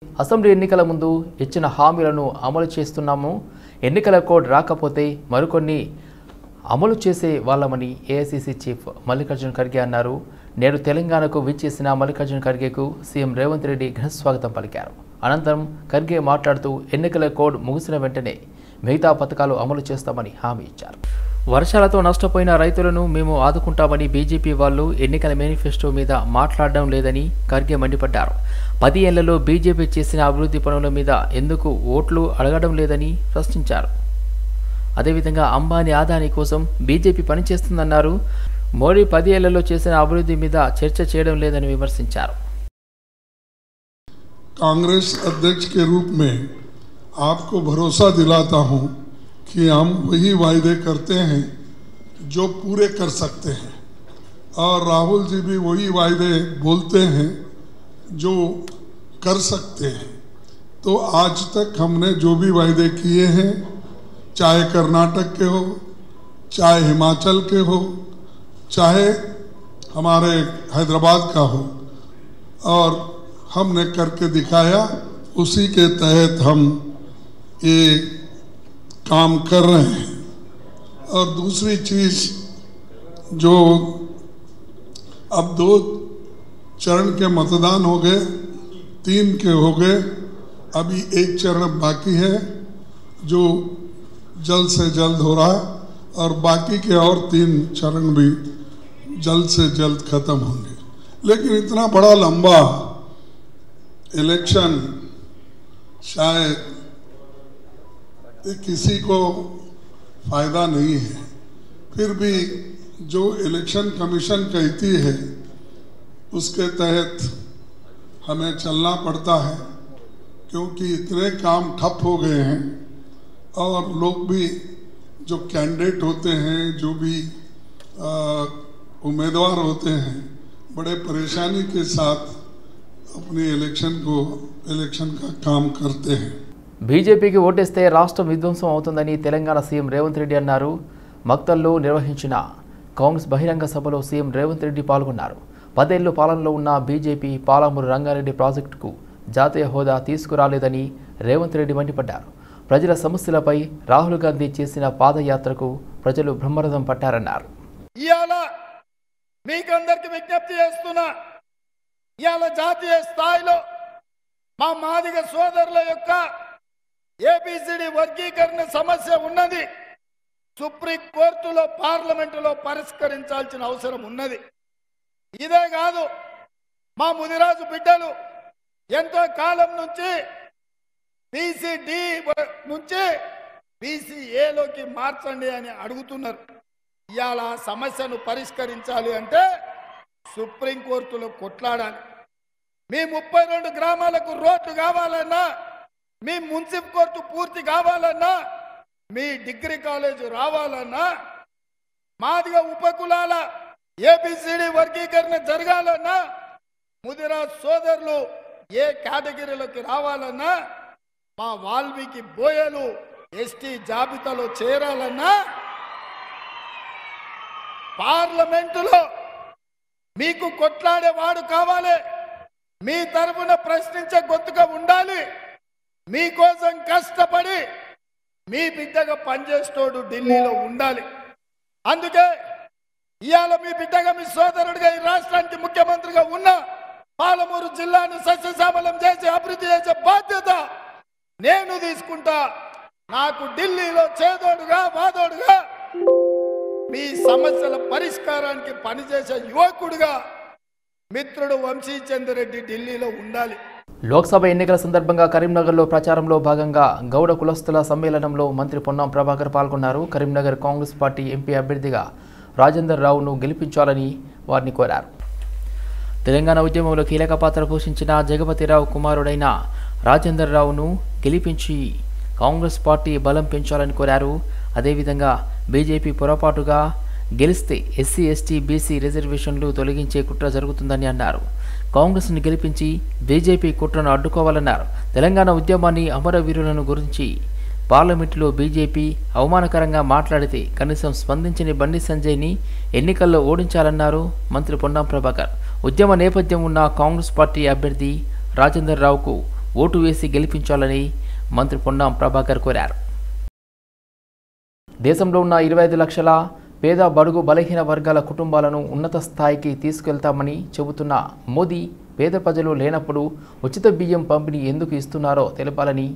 Assembly ఎన్నికల ముందు ఇచ్చిన హామీలను అమలు చేస్తున్నాము. ఎన్నికల కోడ్ రాకపోతే మరికొన్ని అమలు చేసే వాళ్ళమని ఏఐసీసీ చీఫ్ మల్లికార్జున ఖర్గే అన్నారు. నేడు తెలంగాణకు విచ్చేసిన మల్లికార్జున ఖర్గేకు సీఎం రేవంత్ రెడ్డి ఘన స్వాగతం పలికారు. అనంతరం ఖర్గే మాట్లాడుతూ ఎన్నికల కోడ్ ముగిసిన వెంటనే మిగతా పథకాలు అమలు చేస్తామని హామీ ఇచ్చారు. వర్షాలతో నష్టపోయిన రైతులను మేము ఆదుకుంటామని బీజేపీ వాళ్ళు ఎన్నికల మేనిఫెస్టో మీద మాట్లాడడం లేదని ఖర్గే మండిపడ్డారు. 10 ఏళ్లలో బీజేపీ చేసిన అభివృద్ధి పనుల మీద ఎందుకు ఓట్లు అడగడం లేదని ప్రశ్నించారు. అదేవిధంగా అంబానీ ఆదాని కోసం బీజేపీ పనిచేస్తుందన్నారు. మోడీ 10 ఏళ్లలో చేసిన అభివృద్ధి మీద చర్చ చేయడం లేదని విమర్శించారు. कांग्रेस अध्यक्ष के रूप में आपको भरोसा दिलाता हूं कि हम वही वायदे करते हैं जो पूरे कर सकते हैं और राहुल जी भी वही वायदे बोलते हैं जो कर सकते हैं। तो आज तक हमने जो भी वायदे किए हैं, चाहे कर्नाटक के हो, चाहे हिमाचल के हो, चाहे हमारे हैदराबाद का हो, और हमने करके दिखाया, उसी के तहत हम ये काम कर रहे हैं। और दूसरी चीज़ जो अब 2 चरण के मतदान हो गए, 3 के हो गए, अभी 1 चरण बाकी है जो जल्द से जल्द हो रहा है और बाकी के और 3 चरण भी जल्द से जल्द ख़त्म होंगे। लेकिन इतना बड़ा लंबा इलेक्शन शायद किसी को फ़ायदा नहीं है। फिर भी जो इलेक्शन कमीशन कहती है उसके तहत हमें चलना पड़ता है, क्योंकि इतने काम ठप हो गए हैं और लोग भी जो कैंडिडेट होते हैं, जो भी उम्मीदवार होते हैं, बड़े परेशानी के साथ अपने इलेक्शन का काम करते हैं। బీజేపీకి ఓటేస్తే రాష్ట్రం విధ్వంసం అవుతుందని తెలంగాణ సీఎం రేవంత్ రెడ్డి అన్నారు. మక్తల్లో నిర్వహించిన కాంగ్రెస్ బహిరంగ సభలో సీఎం రేవంత్ రెడ్డి పాల్గొన్నారు. 10 ఏళ్లు పాలనలో ఉన్న బీజేపీ పాలమూరు రంగారెడ్డి ప్రాజెక్టుకు జాతీయ హోదా తీసుకురాలేదని రేవంత్ రెడ్డి మండిపడ్డారు. ప్రజల సమస్యలపై రాహుల్ గాంధీ చేసిన పాదయాత్రకు ప్రజలు బ్రహ్మరథం పట్టారన్నారు. మీకందరికీ విజ్ఞప్తి చేస్తున్నా, ఇవాళ జాతీయ స్థాయిలో మా మాదిగ సోదరుల యొక్క ఏబిసిడి వర్గీకరణ సమస్య ఉన్నది. సుప్రీం కోర్టులో, పార్లమెంటులో పరిష్కరించాల్సిన అవసరం ఉన్నది. ఇదే కాదు, మా ముదిరాజు బిడ్డలు ఎంతో కాలం నుంచి బీసీడీ నుంచి బీసీఏలోకి మార్చండి అని అడుగుతున్నారు. ఇవాళ ఆ సమస్యను పరిష్కరించాలి అంటే సుప్రీంకోర్టులో కొట్లాడాలి. మీ 32 గ్రామాలకు రోడ్లు కావాలన్నా, మీ మున్సిపల్ కోర్టు పూర్తి కావాలన్నా, మీ డిగ్రీ కాలేజ్ రావాలన్నా, మాదిగా ఉపకులాల ఏబిసిడి వర్గీకరణ జరగాలన్నా, ముదిరాజ్ సోదరులు ఏ కేటగిరీలోకి రావాలన్నా, మా వాల్మీకి బోయలు ఎస్టీ జాబితాలో చేరాలన్నా, పార్లమెంటులో మీకు కొట్లాడేవాడు కావాలి, మీ తరఫున ప్రశ్నించే గొంతుగా ఉండాలి, మీకోసం కష్టపడి మీ బిడ్డగా పనిచేస్తోడు ఢిల్లీలో ఉండాలి. అందుకే ఇవాళ మీ బిడ్డగా, మీ సోదరుడిగా ఈ రాష్ట్రానికి ముఖ్యమంత్రిగా ఉన్న పాలమూరు జిల్లాను సస్యశ్యామలం చేసి అభివృద్ధి చేసే బాధ్యత నేను తీసుకుంటా. నాకు ఢిల్లీలో చేదోడుగా వాదోడుగా మీ సమస్యల పరిష్కారానికి పనిచేసే యువకుడిగా మిత్రుడు వంశీచంద్ర రెడ్డి ఢిల్లీలో ఉండాలి. లోక్సభ ఎన్నికల సందర్భంగా కరీంనగర్లో ప్రచారంలో భాగంగా గౌడ కులస్తుల సమ్మేళనంలో మంత్రి పొన్నం ప్రభాకర్ పాల్గొన్నారు. కరీంనగర్ కాంగ్రెస్ పార్టీ ఎంపీ అభ్యర్థిగా రాజేందర్ రావును గెలిపించాలని వారిని కోరారు. తెలంగాణ ఉద్యమంలో కీలక పాత్ర పోషించిన జగపతిరావు కుమారుడైన రాజేందర్ రావును గెలిపించి కాంగ్రెస్ పార్టీ బలం పెంచాలని కోరారు. అదేవిధంగా బీజేపీ పొరపాటుగా గెలిస్తే ఎస్సీ ఎస్టీ బీసీ రిజర్వేషన్లు తొలగించే కుట్ర జరుగుతుందని అన్నారు. కాంగ్రెస్ను గెలిపించి బీజేపీ కుట్రను అడ్డుకోవాలన్నారు. తెలంగాణ ఉద్యమాన్ని, అమరవీరులను గురించి పార్లమెంటులో బీజేపీ అవమానకరంగా మాట్లాడితే కనీసం స్పందించని బండి సంజయ్ని ఎన్నికల్లో ఓడించాలన్నారు మంత్రి పొన్నం ప్రభాకర్. ఉద్యమ నేపథ్యం ఉన్న కాంగ్రెస్ పార్టీ అభ్యర్థి రాజేందర్ రావుకు ఓటు వేసి గెలిపించాలని మంత్రి పొన్నం ప్రభాకర్ కోరారు. దేశంలో ఉన్న 25 లక్షల పేద బడుగు బలహీన వర్గాల కుటుంబాలను ఉన్నత స్థాయికి తీసుకెళ్తామని చెబుతున్న మోదీ పేద ప్రజలు లేనప్పుడు ఉచిత బియ్యం పంపిణీ ఎందుకు ఇస్తున్నారో తెలపాలని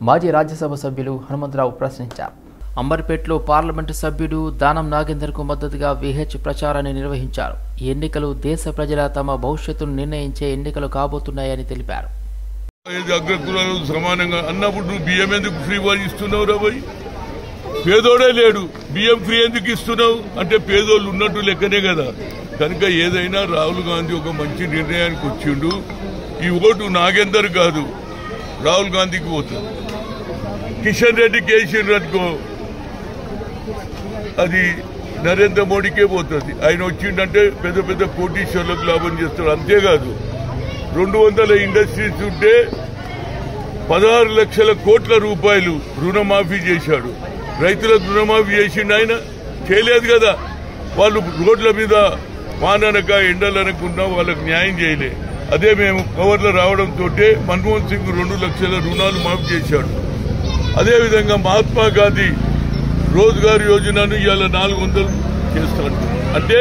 మాజీ రాజ్యసభ సభ్యులు హనుమంతరావు ప్రశ్నించారు. అంబర్పేటలో పార్లమెంటు సభ్యుడు దానం నాగేందర్కు మద్దతుగా విహెచ్ ప్రచారాన్ని నిర్వహించారు. ఈ ఎన్నికలు దేశ ప్రజల తమ భవిష్యత్తును నిర్ణయించే ఎన్నికలు కాబోతున్నాయని తెలిపారు. సమానంగా అన్నప్పుడు బియ్యం ఎందుకు ఫ్రీ ఇస్తున్నావు రాబోయ్? పేదోడే లేడు, బియ్యం ఫ్రీ ఎందుకు ఇస్తున్నావు అంటే పేదోళ్ళు ఉన్నట్టు లెక్కనే కదా. కనుక ఏదైనా రాహుల్ గాంధీ ఒక మంచి నిర్ణయానికి వచ్చిండు. ఈ ఓటు నాగేందర్ కాదు, రాహుల్ గాంధీకి పోతుంది. కిషన్ రెడ్డికి వేసిండ్రనుకో అది నరేంద్ర మోడీకే పోతుంది. ఆయన వచ్చిండంటే పెద్ద పెద్ద కోటీశ్వర్లకు లాభం చేస్తాడు. అంతేకాదు 200 ఇండస్ట్రీస్ ఉంటే 16 లక్షల కోట్ల రూపాయలు రుణమాఫీ చేశాడు. రైతులకు రుణమాఫీ చేసిండు ఆయన? చేయలేదు కదా. వాళ్ళు రోడ్ల మీద వాననక ఎండలనకుండా వాళ్ళకు న్యాయం చేయలే. అదే మేము పవర్లో రావడంతో మన్మోహన్ సింగ్ 2 లక్షల రుణాలు మాఫీ చేశాడు. అదేవిధంగా మహాత్మా గాంధీ రోజ్గార్ యోజనను ఇవాళ 400 చేస్తాడు. అంటే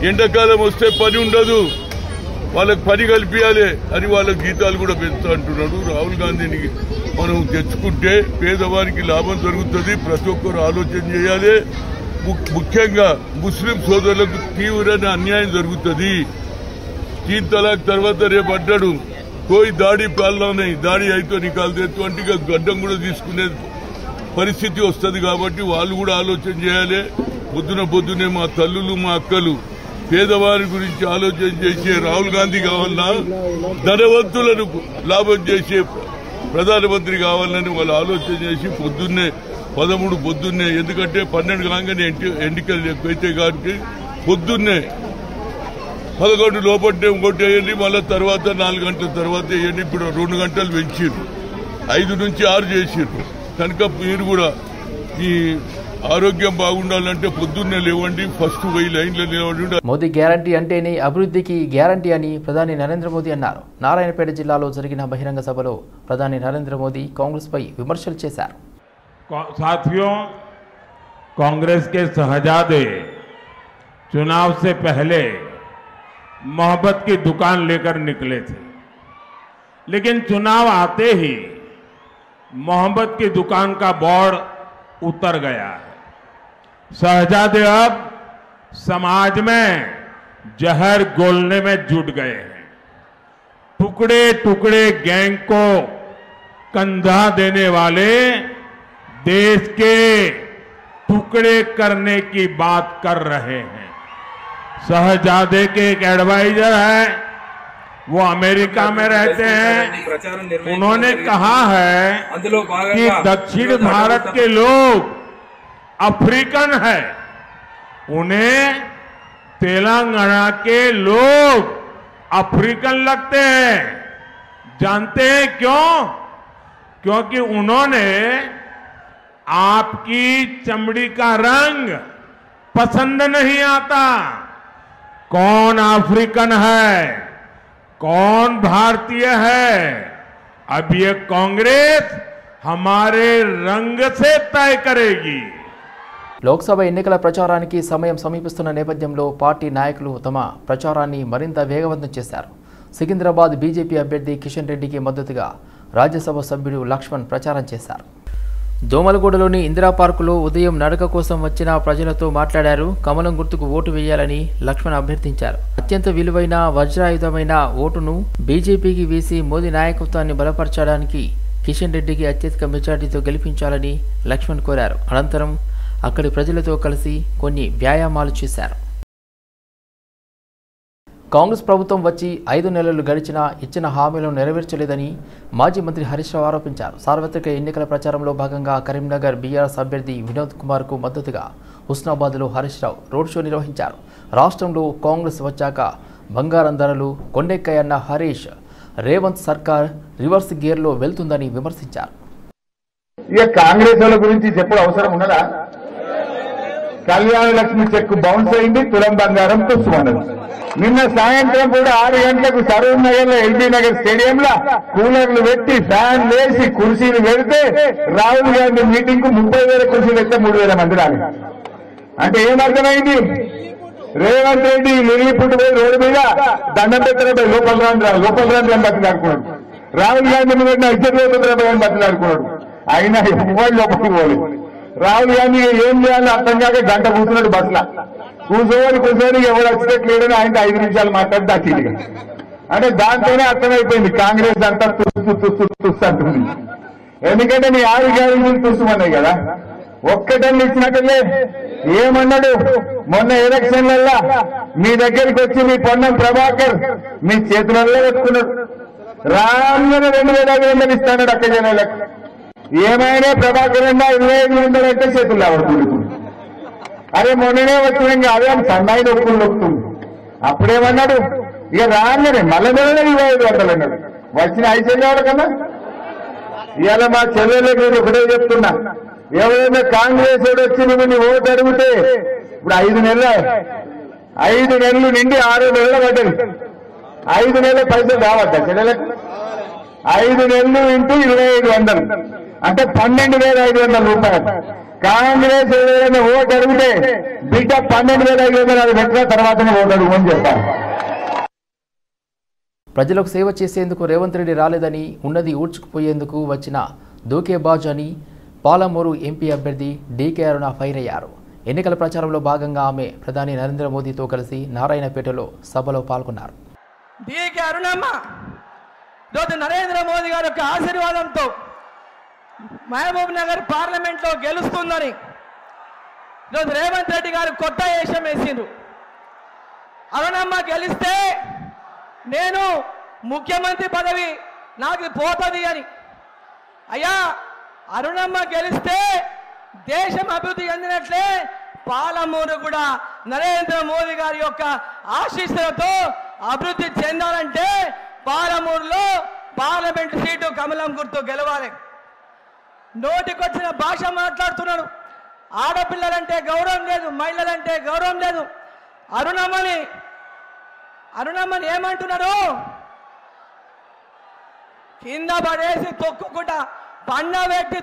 ఎండాకాలం వస్తే పని ఉండదు, వాళ్ళకి పని కల్పించాలి అని వాళ్ళ జీతాలు కూడా పెంచుతా అంటున్నాడు. రాహుల్ గాంధీని మనం తెచ్చుకుంటే పేదవారికి లాభం జరుగుతుంది. ప్రతి ఒక్కరు ఆలోచన చేయాలి. ముఖ్యంగా ముస్లిం సోదరులకు తీవ్రమైన అన్యాయం జరుగుతుంది. 3 తలాక్ తర్వాత రేపు అడ్డాడు కోయి దాడి పాలన దాడి అయితే నికాల్ తెచ్చుకుంటే ఇక గడ్డం కూడా తీసుకునే పరిస్థితి వస్తుంది. కాబట్టి వాళ్ళు కూడా ఆలోచన చేయాలి. పొద్దునే మా తల్లులు మా అక్కలు పేదవారి గురించి ఆలోచన చేసే రాహుల్ గాంధీ కావాలన్నా, ధనవంతులను లాభం చేసే ప్రధానమంత్రి కావాలని వాళ్ళు ఆలోచన చేసి పొద్దున్నే 13 పొద్దున్నే, ఎందుకంటే 12 కాగానే ఎన్నికలు ఎక్కువైతే కాబట్టి పొద్దున్నే 11 లోపట్టే ఇంకోటి వేయండి, మళ్ళీ తర్వాత 4 గంటల తర్వాత వేయండి. ఇప్పుడు 2 గంటలు పెంచారు, 5 నుంచి 6 చేసారు. కనుక మీరు కూడా ఈ ఆరోగ్యం బాగుండాలంటే పొద్దున్నే లేవండి, ఫస్ట్ పోయి లైన్లో నిలవండి. మోదీ గ్యారంటీ అంటేనే అభివృద్ధికి గ్యారంటీ అని ప్రధాని నరేంద్ర మోదీ అన్నారు. నారాయణపేట జిల్లాలో జరిగిన బహిరంగ సభలో ప్రధాని నరేంద్ర మోదీ కాంగ్రెస్ పై విమర్శలు చేశారు. साथियों, कांग्रेस के शहजादे चुनाव से पहले मोहब्बत की दुकान लेकर निकले थे, लेकिन चुनाव आते ही मोहब्बत की दुकान का बोर्ड उतर गया है. शहजादे अब समाज में जहर घोलने में जुट गए हैं. टुकड़े टुकड़े गैंग को कंधा देने वाले देश के टुकड़े करने की बात कर रहे हैं. शहजादे के एक एडवाइजर है, वो अमेरिका में रहते हैं. उन्होंने कहा है कि दक्षिण भारत के लोग अफ्रीकन है, उन्हें तेलंगाना के लोग अफ्रीकन लगते हैं. जानते हैं क्यों? क्योंकि उन्होंने आपकी चमड़ी का रंग पसंद नहीं आता. कौन अफ्रीकन है, कौन भारतीय है, अब ये कांग्रेस हमारे रंग से तय करेगी. లోక్సభ ఎన్నికల ప్రచారానికి సమయం సమీపిస్తున్న నేపథ్యంలో పార్టీ నాయకులు తమ ప్రచారాన్ని మరింత వేగవంతం చేశారు. సికింద్రాబాద్ బీజేపీ అభ్యర్థి కిషన్ రెడ్డికి మద్దతుగా రాజ్యసభ సభ్యుడు లక్ష్మణ్ ప్రచారం చేశారు. దోమలగూడలోని ఇందిరా పార్కులో ఉదయం నడక కోసం వచ్చిన ప్రజలతో మాట్లాడారు. కమలం గుర్తుకు ఓటు వేయాలని లక్ష్మణ్ అభ్యర్థించారు. అత్యంత విలువైన వజ్రాయుధమైన ఓటును బీజేపీకి వేసి మోదీ నాయకత్వాన్ని బలపరచడానికి కిషన్ రెడ్డికి అత్యధిక మెజార్టీతో గెలిపించాలని లక్ష్మణ్ కోరారు. అనంతరం అక్కడి ప్రజలతో కలిసి కొన్ని వ్యాయామాలు చేశారు. కాంగ్రెస్ ప్రభుత్వం వచ్చి 5 నెలలు గడిచినా ఇచ్చిన హామీలను నెరవేర్చలేదని మాజీ మంత్రి హరీష్ రావు ఆరోపించారు. సార్వత్రిక ఎన్నికల ప్రచారంలో భాగంగా కరీంనగర్ బీఆర్ఎస్ అభ్యర్థి వినోద్ కుమార్కు మద్దతుగా హుస్నాబాద్లో హరీష్ రావు రోడ్ షో నిర్వహించారు. రాష్ట్రంలో కాంగ్రెస్ వచ్చాక బంగారం ధరలు కొండెక్కాయన్న హరీష్ రేవంత్ సర్కార్ రివర్స్ గేర్లో వెళ్తుందని విమర్శించారు. ఇక కాంగ్రెస్ వాళ్ళ గురించి చెప్పడం అవసరం ఉన్నదా? కళ్యాణ లక్ష్మి చెక్ బౌన్స్ అయింది, తులం బంగారం తుస్సుమన్నది. నిన్న సాయంత్రం కూడా 6 గంటలకు సరూర్ నగర్ లో ఎల్బీ నగర్ స్టేడియంలో కూలర్లు పెట్టి ఫ్యాన్ వేసి కుర్చీలు పెడితే రాహుల్ గాంధీ మీటింగ్ కు 30,000 కుర్చీలు పెడితే 3,000 మంది రాలేదు. అంటే ఏమర్థమైంది? రేవంత్ రెడ్డి నిలిపుట్టు పోయి రోడ్డు మీద దండం పెట్టిన లోపల రాని బతిలాడుకున్నాడు. రాహుల్ గాంధీ మీద ఇద్దరు బతిలాడుకున్నాడు. అయినా ఎవరు లోపలికి పోలేదు. రాహుల్ గాంధీ ఏం చేయాలో అర్థం కాక గంట కూర్చున్నాడు బస్సులో. కూర్చొని ఎవరు వచ్చినట్లేడని ఆయన 5 నిమిషాలు మాట్లాడి దాచిగా. అంటే దాంతోనే అర్థమైపోయింది కాంగ్రెస్ అంతా తుస్సు అంటుంది. ఎందుకంటే నీ 6 గ్యారెంటీలు తుస్సుమన్నాయి కదా, ఒక్కటన్ని ఇచ్చినట్లే. ఏమన్నాడు? మొన్న ఎలక్షన్లల్లా మీ దగ్గరికి వచ్చి మీ పొన్నం ప్రభాకర్ మీ చేతులలో పెట్టుకున్నాడు. రాగానే 2,500 ఇస్తాడు అక్క జనాలకు. ఏమైనా ప్రభాకర్ అన్నా 2,500 అంటే చేతులు ఆడుతుంది. అరే మొన్ననే వచ్చిన అదే సన్నాయి నొప్పులు నొప్పుతుంది. అప్పుడేమన్నాడు? ఇక రాగానే మళ్ళీ 2,500 అన్నాడు. వచ్చిన 5 చెల్లెవాళ్ళ కన్నా ఇవాళ మా చెల్లెళ్ళకి ఒకటే చెప్తున్నా, ఎవరైనా కాంగ్రెస్ వచ్చి నువ్వు నీ ఓటు అడిగితే ఇప్పుడు 5 నెలలు నిండి 6 నెలలు పడ్డది. 5 నెలల పైసలు రావద్దా చెల్లెలకు? 5 నెలలు ఇంటూ 2,500 అంటే 12,500 రూపాయలు. కాంగ్రెస్ ఎవరైనా ఓటు అడిగితే బిడ్డ 12,500 అది పెట్టిన తర్వాతనే ఓటు అడుగుమని చెప్పాలి. ప్రజలకు సేవ చేసేందుకు రేవంత్ రెడ్డి రాలేదని, ఉన్నది ఊడ్చుకుపోయేందుకు వచ్చిన దూకేబాజ్ అని పాలమూరు ఎంపీ అభ్యర్థి డీకే అరుణ ఫైర్ అయ్యారు. ఎన్నికల ప్రచారంలో భాగంగా ఆమె ప్రధాని నరేంద్ర మోదీతో కలిసి నారాయణపేటలో సభలో పాల్గొన్నారు. డీకే అరుణమ్మ ఈరోజు నరేంద్ర మోదీ గారి యొక్క ఆశీర్వాదంతో మహబూబ్ నగర్ పార్లమెంట్లో గెలుస్తుందని ఈరోజు రేవంత్ రెడ్డి గారు కొత్త వేషం వేసిండ్రు. అరుణమ్మ గెలిస్తే నేను ముఖ్యమంత్రి పదవి నాకు పోతుంది అని. అయ్యా, అరుణమ్మ గెలిస్తే దేశం అభివృద్ధి చెందినట్లే పాలమూరు కూడా నరేంద్ర మోదీ గారి యొక్క ఆశీస్సులతో అభివృద్ధి చెందాలంటే పాలమూరులో పార్లమెంట్ సీటు కమలం గుర్తు గెలవాలి. నోటికొచ్చిన భాష మాట్లాడుతున్నాడు. ఆడపిల్లలంటే గౌరవం లేదు, మహిళలంటే గౌరవం లేదు. అరుణమ్మని ఏమంటున్నారు? కింద పడేసి తొక్కుకుంటా పన్న పెట్టి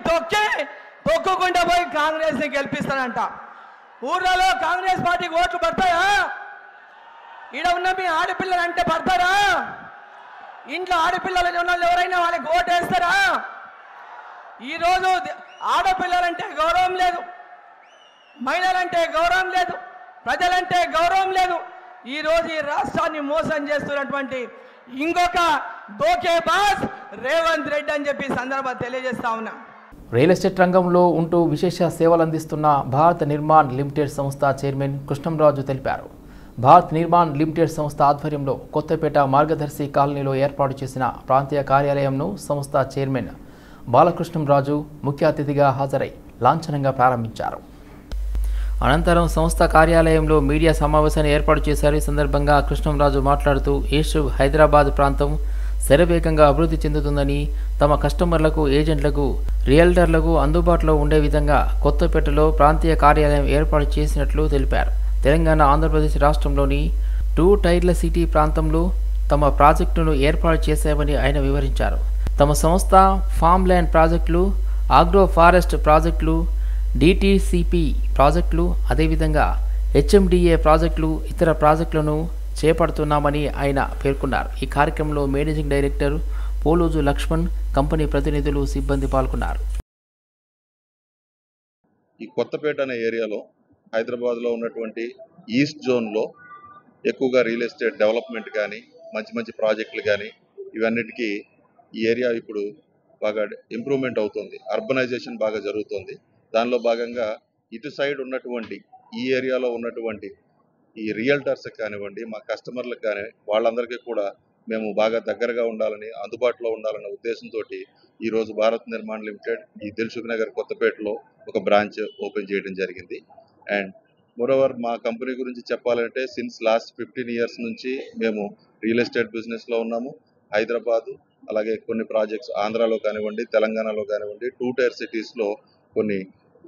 తొక్కుకుంటా పోయి కాంగ్రెస్ ని గెలిపిస్తానంట. ఊర్లలో కాంగ్రెస్ పార్టీకి ఓట్లు పడతాయా? ఈడ ఉన్న మీ ఆడపిల్లలు అంటే పడతారా? ఇంట్లో ఆడపిల్లలు ఉన్న వాళ్ళు ఎవరైనా వాళ్ళకి ఓటు వేస్తారా? ఈరోజు ఆడపిల్లలంటే గౌరవం లేదు, మహిళలంటే గౌరవం లేదు, ప్రజలంటే గౌరవం లేదు. ఈరోజు ఈ రాష్ట్రాన్ని మోసం చేస్తున్నటువంటి ఇంకొక దోకేబాజ్ రేవంత్ రెడ్డి అని చెప్పి సందర్భంగా తెలియజేస్తా ఉన్నా. రియల్ ఎస్టేట్ రంగంలో ఉంటూ విశేష సేవలు అందిస్తున్న భారత్ నిర్మాణ్ లిమిటెడ్ సంస్థ చైర్మన్ కృష్ణంరాజు తెలిపారు. భారత్ నిర్మాణ్ లిమిటెడ్ సంస్థ ఆధ్వర్యంలో కొత్తపేట మార్గదర్శి కాలనీలో ఏర్పాటు చేసిన ప్రాంతీయ కార్యాలయంను సంస్థ చైర్మన్ బాలకృష్ణంరాజు ముఖ్య అతిథిగా హాజరై లాంఛనంగా ప్రారంభించారు. అనంతరం సంస్థ కార్యాలయంలో మీడియా సమావేశాన్ని ఏర్పాటు చేశారు. ఈ సందర్భంగా కృష్ణంరాజు మాట్లాడుతూ ఈస్ట్ హైదరాబాద్ ప్రాంతం శరవేగంగా అభివృద్ధి చెందుతుందని, తమ కస్టమర్లకు, ఏజెంట్లకు, రియల్టర్లకు అందుబాటులో ఉండే విధంగా కొత్తపేటలో ప్రాంతీయ కార్యాలయం ఏర్పాటు చేసినట్లు తెలిపారు. తెలంగాణ, ఆంధ్రప్రదేశ్ రాష్ట్రంలోని 2 టైర్ల సిటీ ప్రాంతంలో తమ ప్రాజెక్టును ఏర్పాటు చేశామని ఆయన వివరించారు. తమ సంస్థ ఫామ్ ల్యాండ్ ప్రాజెక్టులు, ఆగ్రో ఫారెస్ట్ ప్రాజెక్టులు, డిటిసిపి ప్రాజెక్టులు, అదేవిధంగా హెచ్ఎండిఏ ప్రాజెక్టులు, ఇతర ప్రాజెక్టులను చేపడుతున్నామని ఆయన పేర్కొన్నారు. ఈ కార్యక్రమంలో managing director Poloju Lakshman, company ప్రతినిధులు, సిబ్బంది పాల్గొన్నారు. ఈ కొత్తపేట అనే ఏరియాలో హైదరాబాద్లో ఉన్నటువంటి ఈస్ట్ జోన్లో ఎక్కువగా రియల్ ఎస్టేట్ డెవలప్మెంట్ కానీ, మంచి మంచి ప్రాజెక్టులు కానీ, ఇవన్నిటికీ ఈ ఏరియా ఇప్పుడు బాగా ఇంప్రూవ్మెంట్ అవుతుంది. అర్బనైజేషన్ బాగా జరుగుతుంది. దానిలో భాగంగా ఇటు సైడ్ ఉన్నటువంటి ఈ ఏరియాలో ఉన్నటువంటి ఈ రియల్టర్స్ కానివ్వండి, మా కస్టమర్లకు కానీ, వాళ్ళందరికీ కూడా మేము బాగా దగ్గరగా ఉండాలని, అందుబాటులో ఉండాలన్న ఉద్దేశంతో ఈరోజు భారత్ నిర్మాణ్ లిమిటెడ్ ఈ దిల్సుఖ్ నగర్ కొత్తపేటలో ఒక బ్రాంచ్ ఓపెన్ చేయడం జరిగింది. అండ్ మోరోవర్ మా కంపెనీ గురించి చెప్పాలంటే సిన్స్ లాస్ట్ 15 years నుంచి మేము రియల్ ఎస్టేట్ బిజినెస్లో ఉన్నాము. హైదరాబాదు, అలాగే కొన్ని ప్రాజెక్ట్స్ ఆంధ్రాలో కానివ్వండి, తెలంగాణలో కానివ్వండి, 2 టైర్ సిటీస్లో కొన్ని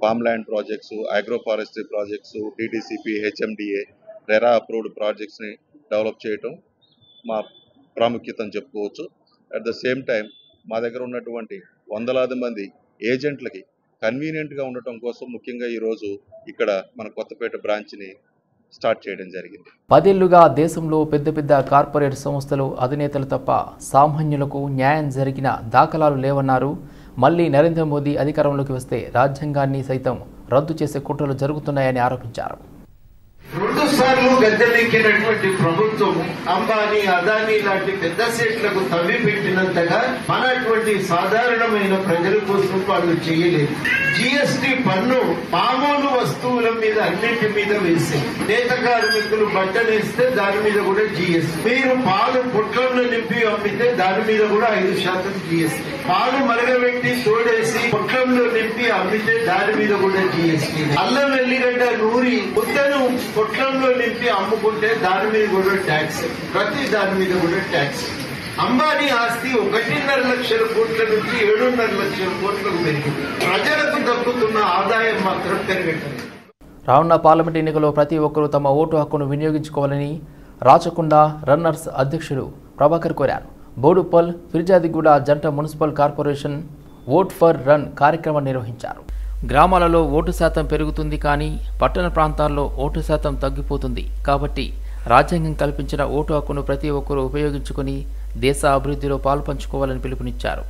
farm land projects, agro forestry projects, DTCP, HMDA, RERA approved ప్రాజెక్ట్స్ని డెవలప్ చేయటం మా ప్రాముఖ్యతను చెప్పుకోవచ్చు. అట్ ద సేమ్ టైం మా దగ్గర ఉన్నటువంటి వందలాది మంది ఏజెంట్లకి కన్వీనియంట్గా ఉండటం కోసం ముఖ్యంగా ఈరోజు ఇక్కడ మన కొత్తపేట బ్రాంచ్ని స్టార్ట్ చేయడం జరిగింది. 10 ఏళ్లుగా దేశంలో పెద్ద పెద్ద కార్పొరేట్ సంస్థలు అధినేతలు తప్ప సామాన్యులకు న్యాయం జరిగిన దాఖలాలు లేవన్నారు. మళ్లీ నరేంద్ర మోదీ అధికారంలోకి వస్తే రాజ్యాంగాన్ని సైతం రద్దు చేసే కుట్రలు జరుగుతున్నాయని ఆరోపించారు. 2 సార్లు గద్దెనెక్కినటువంటి ప్రభుత్వం అంబానీ, అదానీ లాంటి పెద్ద సెట్లకు తవ్వి పెట్టినంతగా మనటువంటి సాధారణమైన ప్రజల కోసం వాళ్ళు చేయలేదు. GST పన్ను మామూలు వస్తువుల మీద అన్నింటి మీద వేసి, నేత కార్మికులు బట్టనేస్తే దాని మీద కూడా GST. మీరు పాలు పొట్లంలో నింపి అమ్మితే దాని మీద కూడా 5% GST. పాలు మరగబెట్టి తోడేసి పొట్లంలో నింపి అమ్మితే దాని మీద కూడా GST. అల్లం ఎల్లిగడ్డ నూరి ముద్దను పొట్లంలో నింపి అమ్ముకుంటే దాని మీద కూడా ట్యాక్స్. ప్రతి దాని మీద కూడా ట్యాక్స్. అంబానీ ఆస్తి 1.5 లక్షల కోట్ల నుంచి 7.5 లక్షల కోట్లకు పెరిగింది. ప్రజలకు దక్కుతున్న ఆదాయం మాత్రం పెరగట్లేదు. రానున్న పార్లమెంట్ ఎన్నికల్లో ప్రతి ఒక్కరూ తమ ఓటు హక్కును వినియోగించుకోవాలని రాచకొండ రన్నర్స్ అధ్యక్షుడు ప్రభాకర్ కోరారు. బోడుపల్, ఫిర్జాదిగూడ జంట municipal corporation vote for run కార్యక్రమం నిర్వహించారు. గ్రామాలలో ఓటు శాతం పెరుగుతుంది, కానీ పట్టణ ప్రాంతాల్లో ఓటు శాతం తగ్గిపోతుంది. కాబట్టి రాజ్యాంగం కల్పించిన ఓటు హక్కును ప్రతి ఒక్కరూ ఉపయోగించుకుని దేశ అభివృద్ధిలో పాల్పంచుకోవాలని పిలుపునిచ్చారు.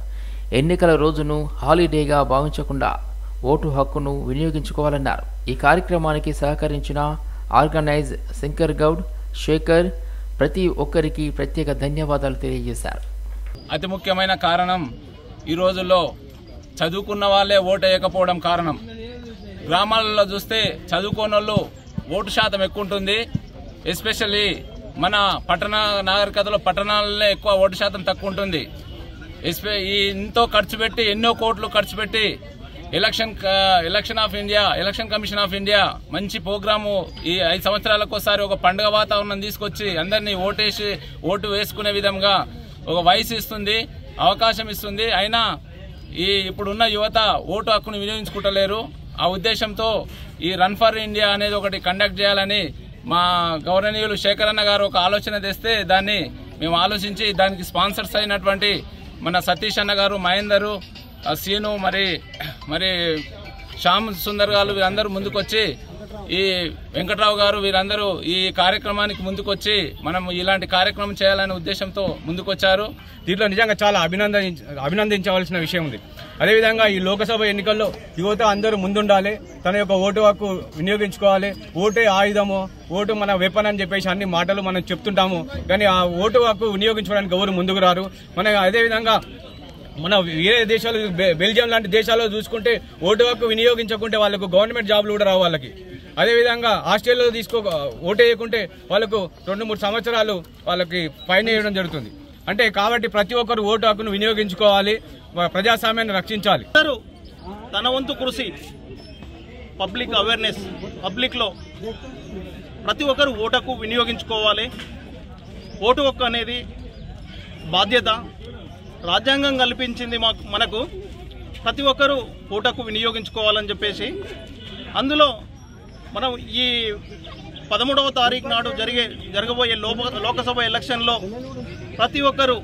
ఎన్నికల రోజును హాలిడేగా భావించకుండా ఓటు హక్కును వినియోగించుకోవాలన్నారు. ఈ కార్యక్రమానికి సహకరించిన ఆర్గనైజ్ శంకర్ గౌడ్, శేఖర్ ప్రతి ఒక్కరికి ప్రత్యేక ధన్యవాదాలు తెలియజేశారు. అతి ముఖ్యమైన కారణం ఈ రోజుల్లో చదువుకున్న వాళ్ళే ఓటు వేయకపోవడం కారణం. గ్రామాలలో చూస్తే చదువుకోని వాళ్ళు ఓటు శాతం ఎక్కువ ఉంటుంది. ఎస్పెషల్లీ మన పట్టణ నాగరికతలో పట్టణాలలో ఎక్కువ ఓటు శాతం తక్కువ ఉంటుంది. ఎంతో ఖర్చు పెట్టి, ఎన్నో కోట్లు ఖర్చు పెట్టి ఎలక్షన్ కమిషన్ ఆఫ్ ఇండియా మంచి ప్రోగ్రాము ఈ 5 సంవత్సరాలకు ఒకసారి ఒక పండుగ వాతావరణం తీసుకొచ్చి అందరినీ ఓటు వేసుకునే విధంగా ఒక వయసు ఇస్తుంది, అవకాశం ఇస్తుంది. అయినా ఇప్పుడున్న యువత ఓటు హక్కును వినియోగించుకుంటలేరు. ఆ ఉద్దేశంతో ఈ రన్ ఫర్ ఇండియా అనేది ఒకటి కండక్ట్ చేయాలని మా గౌరవనీయులు శేఖర్ అన్న గారు ఒక ఆలోచన తెస్తే దాన్ని మేము ఆలోచించి దానికి స్పాన్సర్స్ అయినటువంటి మన సతీష్ అన్న గారు, మహేందరు, సీను, మరి శ్యామ్ సుందర్ గారు వీరందరూ ముందుకొచ్చి, ఈ వెంకట్రావు గారు వీరందరూ ఈ కార్యక్రమానికి ముందుకొచ్చి మనం ఇలాంటి కార్యక్రమం చేయాలనే ఉద్దేశంతో ముందుకొచ్చారు. దీంట్లో నిజంగా చాలా అభినందించవలసిన విషయం ఉంది. అదేవిధంగా ఈ లోకసభ ఎన్నికల్లో యువత అందరూ ముందుండాలి, తన యొక్క ఓటు హక్కు వినియోగించుకోవాలి. ఓటే ఆయుధము, ఓటు మన వెపన్ అని చెప్పేసి అన్ని మాటలు మనం చెప్తుంటాము, కానీ ఆ ఓటు హక్కు వినియోగించుకోవడానికి ఎవరు ముందుకు రారు. అదేవిధంగా మన వేరే దేశాలు, బెల్జియం లాంటి దేశాల్లో చూసుకుంటే ఓటు హక్కు వినియోగించకుంటే వాళ్ళకు గవర్నమెంట్ జాబ్లు కూడా రావు వాళ్ళకి. అదేవిధంగా ఆస్ట్రేలియాలో ఓటు వేయకుంటే వాళ్ళకు 2-3 సంవత్సరాలు వాళ్ళకి ఫైన్ వేయడం జరుగుతుంది. కాబట్టి ప్రతి ఒక్కరు ఓటు హక్కును వినియోగించుకోవాలి, ప్రజాస్వామ్యాన్ని రక్షించాలి. తన వంతు కృషి, పబ్లిక్ అవేర్నెస్, పబ్లిక్లో ప్రతి ఒక్కరు ఓటు హక్కు వినియోగించుకోవాలి. ఓటు హక్కు అనేది బాధ్యత, రాజ్యాంగం కల్పించింది మనకు. ప్రతి ఒక్కరూ ఓటు హక్కు వినియోగించుకోవాలని చెప్పేసి, అందులో మనం ఈ 13వ తారీఖు నాడు జరగబోయే లోకసభ ఎలక్షన్లో ప్రతి ఒక్కరూ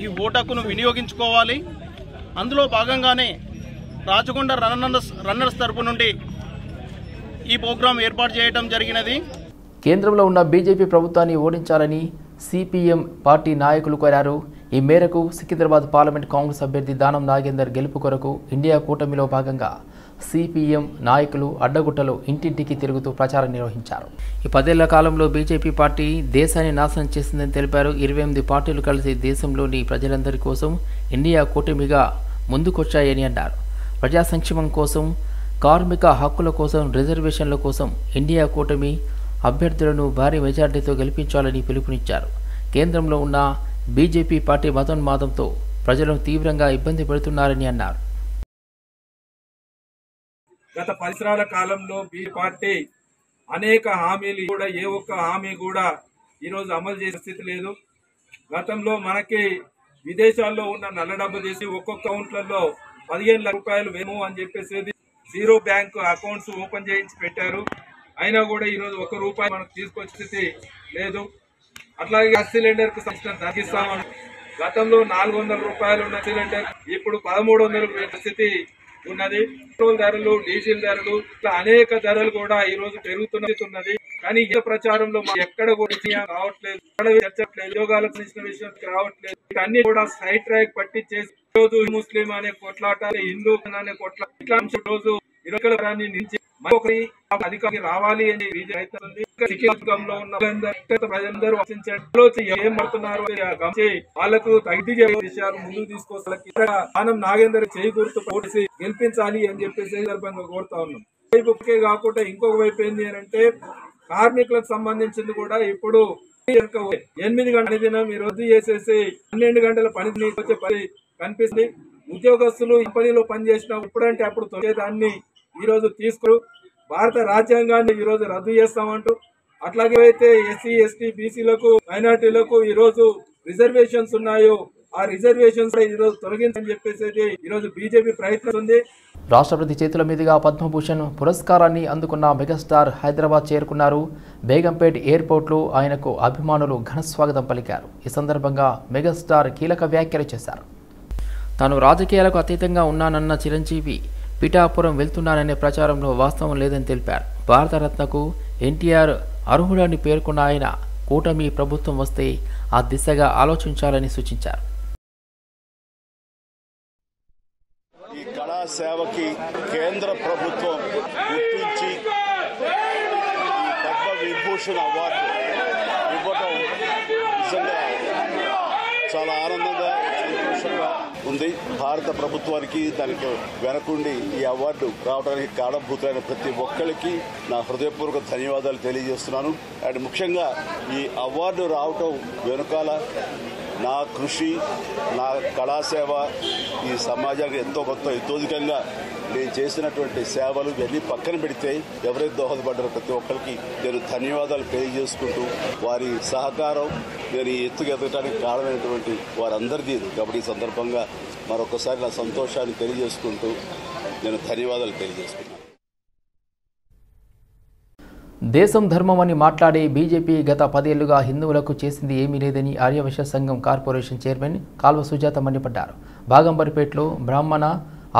ఈ ఓటు హక్కును వినియోగించుకోవాలి. అందులో భాగంగానే రాచకొండ రన్నర్స్ తరపు నుండి ఈ ప్రోగ్రాం ఏర్పాటు చేయడం జరిగినది. కేంద్రంలో ఉన్న బీజేపీ ప్రభుత్వాన్ని ఓడించాలని సిపిఎం పార్టీ నాయకులు కోరారు. ఈ మేరకు సికింద్రాబాద్ పార్లమెంట్ కాంగ్రెస్ అభ్యర్థి దానం నాగేందర్ గెలుపు కొరకు ఇండియా కూటమిలో భాగంగా సిపిఎం నాయకులు అడ్డగుట్టలో ఇంటింటికి తిరుగుతూ ప్రచారం నిర్వహించారు. ఈ 10 ఏళ్ల కాలంలో బీజేపీ పార్టీ దేశాన్ని నాశనం చేసిందని తెలిపారు. 28 పార్టీలు కలిసి దేశంలోని ప్రజలందరి కోసం ఇండియా కూటమిగా ముందుకొచ్చాయని అన్నారు. ప్రజా సంక్షేమం కోసం, కార్మిక హక్కుల కోసం, రిజర్వేషన్ల కోసం ఇండియా కూటమి అభ్యర్థులను భారీ మెజార్టీతో గెలిపించాలని పిలుపునిచ్చారు. కేంద్రంలో ఉన్న బీజేపీ పార్టీ మతోన్మాదంతో ప్రజలను తీవ్రంగా ఇబ్బంది పెడుతున్నారని అన్నారు. గత 10 సంవత్సరాల కాలంలో బీజేపీ పార్టీ అనేక హామీలు కూడా ఏ ఒక్క హామీ కూడా ఈరోజు అమలు చేసే స్థితి లేదు. గతంలో మనకి విదేశాల్లో ఉన్న నల్ల డబ్బు తీసి ఒక్కొక్క అకౌంట్లలో 15 లక్షల రూపాయలు వేము అని చెప్పేసి జీరో బ్యాంక్ అకౌంట్స్ ఓపెన్ చేయించి పెట్టారు. అయినా కూడా ఈరోజు ₹1 మనకు తీసుకొచ్చే స్థితి లేదు. అట్లాగే గ్యాస్ సిలిండర్ కు సంబంధించిన తగ్గిస్తామని గతంలో ₹400 ఉన్న సిలిండర్ ఇప్పుడు 1300 స్థితి ఉన్నది. పెట్రోల్ ధరలు, డీజిల్ ధరలు, ఇట్లా అనేక ధరలు కూడా ఈ రోజు పెరుగుతున్నది. కానీ ఈ ప్రచారంలో ఎక్కడ కూడా రావట్లేదు, చర్చట్లేదు, ఉద్యోగాలకు సంబంధించిన విషయం రావట్లేదు. అన్ని కూడా సైడ్ ట్రాక్ పట్టించేసి రోజు ముస్లిం అనే కొట్లాట, హిందూ అనే కొట్లాట, ఇట్లా రోజు ఇరవై నుంచి మరొకరి అధికారికి రావాలి అని ప్రయత్నిస్తుంది. సిక్కింలో ఉన్న ప్రజలందరూ ఏం పడుతున్నారు వాళ్లకు తగ్గి విషయాలు ముందుకు తీసుకోవాలి. ఆనం నాగేందర్ చేయి గుర్తు పోటీసి గెలిపించాలి అని చెప్పేసి సందర్భంగా కోరుతా ఉన్నాం. వైపుకే కాకుండా ఇంకొక వైపు ఏంది అని అంటే కార్మికులకు సంబంధించింది కూడా ఇప్పుడు 8 గంటల దినం ఈ రద్దు చేసేసి 12 గంటల పని వచ్చే పని కనిపిస్తుంది. ఉద్యోగస్తులు ఈ పనిలో పనిచేసిన ఇప్పుడంటే అప్పుడు తొలిదాన్ని ఈ రోజు తీసుకు భారత రాజ్యాంగాన్ని ఈ రోజు రద్దు చేస్తామంటూ, అట్లాగే అయితే ఎస్సీ, ఎస్టీ, బీసీలకు, మైనార్టీలకు ఈ రోజు రిజర్వేషన్స్ ఉన్నాయో ఆ రిజర్వేషన్స్ ఈ రోజు తొలగించని చెప్పేసి ఈ రోజు బీజేపీ ప్రయత్నిస్తుంది. రాష్ట్రపతి చేతుల మీదుగా పద్మభూషణ్ పురస్కారాన్ని అందుకున్న మెగాస్టార్ హైదరాబాద్ చేరుకున్నారు. బేగంపేట్ ఎయిర్పోర్ట్లో ఆయనకు అభిమానులు ఘన స్వాగతం పలికారు. ఈ సందర్భంగా మెగాస్టార్ కీలక వ్యాఖ్యలు చేశారు. తాను రాజకీయాలకు అతీతంగా ఉన్నానన్న చిరంజీవి పిఠాపురం వెళ్తున్నాననే ప్రచారంలో వాస్తవం లేదని తెలిపారు. భారతరత్నకు ఎన్టీఆర్ అర్హుడని పేర్కొన్న ఆయన కూటమి ప్రభుత్వం వస్తే ఆ దిశగా ఆలోచించాలని సూచించారు. ఈ కళా సేవకి కేంద్ర ప్రభుత్వం గుర్తించి ఈ పద్మ విభూషణ్ అవార్డు ఇవ్వడం నిజంగా చాలా ఆనందంగా, సంతోషంగా ఉంది. భారత ప్రభుత్వానికి దానికి వెనకుండి ఈ అవార్డు రావడానికి కారణభూతులైన ప్రతి ఒక్కరికి నా హృదయపూర్వక ధన్యవాదాలు తెలియజేస్తున్నాను. అండ్ ముఖ్యంగా ఈ అవార్డు రావటం వెనుకాల నా కృషి, నా కళాసేవ ఈ సమాజానికి ఎంతో కొంత ఇతోధికంగా నేను చేసినటువంటి సేవలు ఇవన్నీ పక్కన పెడితే ఎవరైతే దోహదపడ్డారో ప్రతి ఒక్కరికి నేను ధన్యవాదాలు తెలియజేసుకుంటూ వారి సహకారం నేను ఈ ఎత్తుకు ఎదగడానికి కారణమైనటువంటి వారందరిది కాబట్టి ఈ సందర్భంగా మరొకసారి నా సంతోషాన్ని తెలియజేసుకుంటూ నేను ధన్యవాదాలు తెలియజేసుకున్నాను. దేశం ధర్మం అని మాట్లాడే బీజేపీ గత 10 ఏళ్లుగా హిందువులకు చేసింది ఏమీ లేదని ఆర్యవైశ్య సంఘం కార్పొరేషన్ చైర్మన్ కాల్వ సుజాత మండిపడ్డారు. బాగంబరిపేటలో బ్రాహ్మణ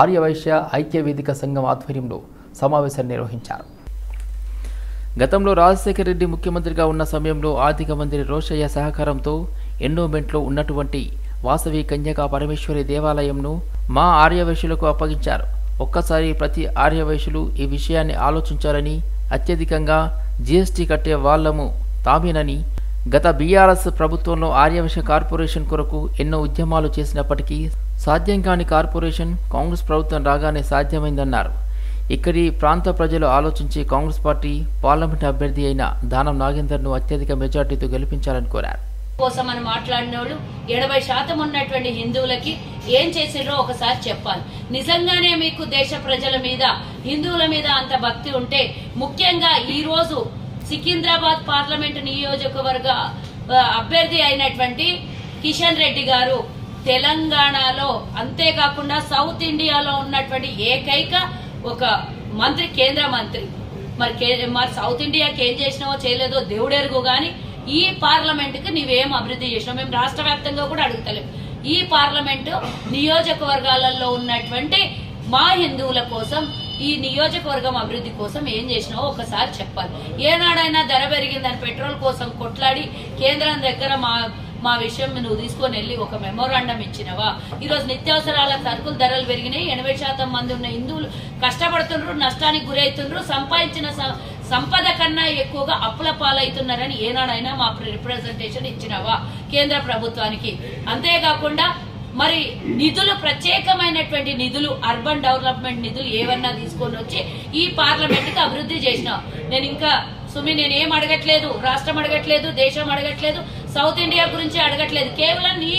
ఆర్యవైశ్య ఐక్య వేదిక సంఘం ఆధ్వర్యంలో సమావేశం నిర్వహించారు. గతంలో రాజశేఖర రెడ్డి ముఖ్యమంత్రిగా ఉన్న సమయంలో ఆర్థిక మంత్రి రోషయ్య సహకారంతో ఎండోమెంట్లో ఉన్నటువంటి వాసవి కన్యకా పరమేశ్వరి దేవాలయంను మా ఆర్యవైశ్యులకు అప్పగించారు. ఒక్కసారి ప్రతి ఆర్యవైశ్యులు ఈ విషయాన్ని ఆలోచించాలని, అత్యధికంగా జీఎస్టీ కట్టే వాళ్లము తామేనని, గత బీఆర్ఎస్ ప్రభుత్వంలో ఆర్యవైశ్య కార్పొరేషన్ కొరకు ఎన్నో ఉద్యమాలు చేసినప్పటికీ సాధ్యం కాని కార్పొరేషన్ కాంగ్రెస్ ప్రభుత్వం రాగానే సాధ్యమైందన్నారు. ఇక్కడి ప్రాంత ప్రజలు ఆలోచించి కాంగ్రెస్ పార్టీ పార్లమెంట్ అభ్యర్థి అయిన దానం నాగేందర్ను అత్యధిక మెజార్టీతో గెలిపించాలని కోరారు. కోసం అని మాట్లాడిన వాళ్ళు 70% ఉన్నటువంటి హిందువులకి ఏం చేసిరో ఒకసారి చెప్పాలి. నిజంగానే మీకు దేశ ప్రజల మీద, హిందువుల మీద అంత భక్తి ఉంటే ముఖ్యంగా ఈ రోజు సికింద్రాబాద్ పార్లమెంటు నియోజకవర్గ అభ్యర్థి అయినటువంటి కిషన్ రెడ్డి గారు తెలంగాణలో అంతేకాకుండా సౌత్ ఇండియాలో ఉన్నటువంటి ఏకైక ఒక మంత్రి, కేంద్ర మంత్రి. మరి సౌత్ ఇండియాకి ఏం చేసినావో చేయలేదో దేవుడెరుగు గాని ఈ పార్లమెంట్ కి నీవేం అభివృద్ధి చేసినావు మేము రాష్ట్ర వ్యాప్తంగా కూడా అడుగుతలేం. ఈ పార్లమెంటు నియోజకవర్గాలలో ఉన్నటువంటి మా హిందువుల కోసం, ఈ నియోజకవర్గం అభివృద్ధి కోసం ఏం చేసినావో ఒకసారి చెప్పాలి. ఏనాడైనా ధర పెరిగిందని పెట్రోల్ కోసం కొట్లాడి కేంద్రం దగ్గర మా విషయం నువ్వు తీసుకొని వెళ్ళి ఒక మెమోరాండం ఇచ్చినవా? ఈరోజు నిత్యావసరాల సరుకుల ధరలు పెరిగినాయి. 80% మంది ఉన్న హిందువులు కష్టపడుతుండ్రు, నష్టానికి గురవుతుండ్రు, సంపాదించిన సంపద కన్నా ఎక్కువగా అప్పుల పాలవుతున్నారని ఏనాడైనా మా రిప్రజెంటేషన్ ఇచ్చినవా కేంద్ర ప్రభుత్వానికి? అంతేకాకుండా మరి నిధులు, ప్రత్యేకమైనటువంటి నిధులు, అర్బన్ డెవలప్మెంట్ నిధులు ఏవన్నా తీసుకొని వచ్చి ఈ పార్లమెంట్ కి అభివృద్ధి చేసినావు. నేను ఇంకా నేనేం అడగట్లేదు, రాష్ట్రం అడగట్లేదు, దేశం అడగట్లేదు, సౌత్ ఇండియా గురించి అడగట్లేదు, కేవలం నీ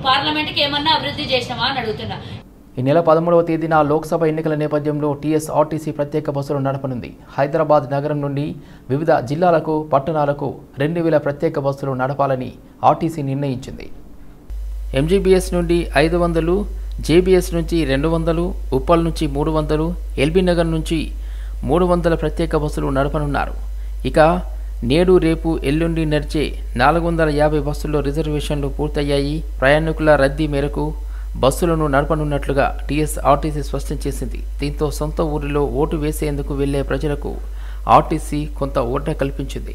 పార్లమెంట్ కి ఏమన్నా అభివృద్ధి చేసినావా అని అడుగుతున్నా. ఈ నెల 13వ తేదీన లోక్సభ ఎన్నికల నేపథ్యంలో టీఎస్ఆర్టీసీ ప్రత్యేక బస్సులు నడపనుంది. హైదరాబాద్ నగరం నుండి వివిధ జిల్లాలకు, పట్టణాలకు 2000 ప్రత్యేక బస్సులు నడపాలని ఆర్టీసీ నిర్ణయించింది. ఎంజీబీఎస్ నుండి 500, జేబీఎస్ నుంచి 200, ఉప్పల్ నుంచి 300, ఎల్బీ నగర్ నుంచి 300 ప్రత్యేక బస్సులు నడపనున్నారు. ఇక నేడు రేపు ఎల్లుండి నడిచే 450 బస్సుల్లో రిజర్వేషన్లు పూర్తయ్యాయి. ప్రయాణికుల రద్దీ మేరకు బస్సులను నడపనున్నట్లుగా టీఎస్ఆర్టీసీ స్పష్టం చేసింది. దీంతో సొంత ఊరిలో ఓటు వేసేందుకు వెళ్లే ప్రజలకు ఆర్టీసీ కొంత ఊరట కల్పించింది.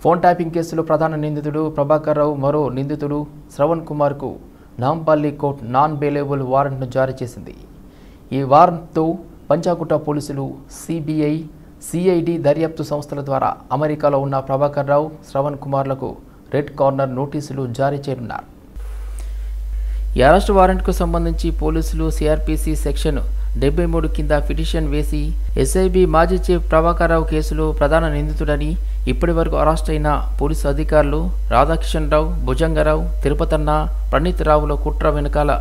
ఫోన్ ట్యాపింగ్ కేసులో ప్రధాన నిందితుడు ప్రభాకర్ రావు, మరో నిందితుడు శ్రవణ్ కుమార్కు నాంపల్లి కోర్టు నాన్ బెయిలబుల్ వారెంట్ను జారీ చేసింది. ఈ వారెంట్తో పంచాకుట్ట పోలీసులు, సిబిఐ, సిఐడి దర్యాప్తు సంస్థల ద్వారా అమెరికాలో ఉన్న ప్రభాకర్ రావు, శ్రవణ్ కుమార్లకు రెడ్ కార్నర్ నోటీసులు జారీ చేయనున్నారు. ఈ అరెస్టు వారెంట్కు సంబంధించి పోలీసులు సిఆర్పిసి సెక్షన్ 73 కింద పిటిషన్ వేసి ఎస్ఐబి మాజీ చీఫ్ ప్రభాకర్ రావు కేసులో ప్రధాన నిందితుడని ఇప్పటి వరకు అరెస్ట్ అయిన పోలీసు అధికారులు రాధాకిషన్ రావు, భుజంగరావు, తిరుపతన్న, ప్రణీత్ రావుల కుట్ర వెనుకాల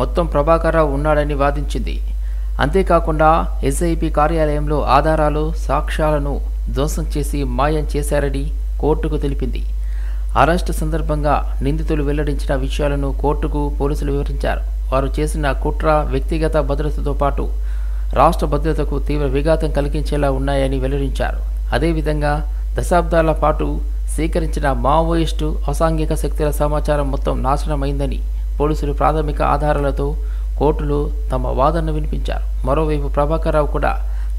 మొత్తం ప్రభాకర్ రావు ఉన్నాడని వాదించింది. అంతేకాకుండా ఎస్ఐబి కార్యాలయంలో ఆధారాలు, సాక్ష్యాలను ధ్వంసం చేసి మాయం చేశారని కోర్టుకు తెలిపింది. అరెస్టు సందర్భంగా నిందితులు వెల్లడించిన విషయాలను కోర్టుకు పోలీసులు వివరించారు. వారు చేసిన కుట్ర వ్యక్తిగత భద్రతతో పాటు రాష్ట్ర భద్రతకు తీవ్ర విఘాతం కలిగించేలా ఉన్నాయని వెల్లడించారు. అదేవిధంగా దశాబ్దాల పాటు సేకరించిన మావోయిస్టు అసాంఘిక శక్తుల సమాచారం మొత్తం నాశనమైందని పోలీసులు ప్రాథమిక ఆధారాలతో కోర్టులో తమ వాదనను వినిపించారు. మరోవైపు ప్రభాకర్ రావు కూడా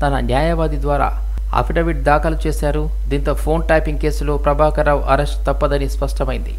తన న్యాయవాది ద్వారా అఫిడవిట్ దాఖలు చేశారు. దీంతో ఫోన్ ట్యాపింగ్ కేసులో ప్రభాకర్ రావు అరెస్ట్ తప్పదని స్పష్టమైంది.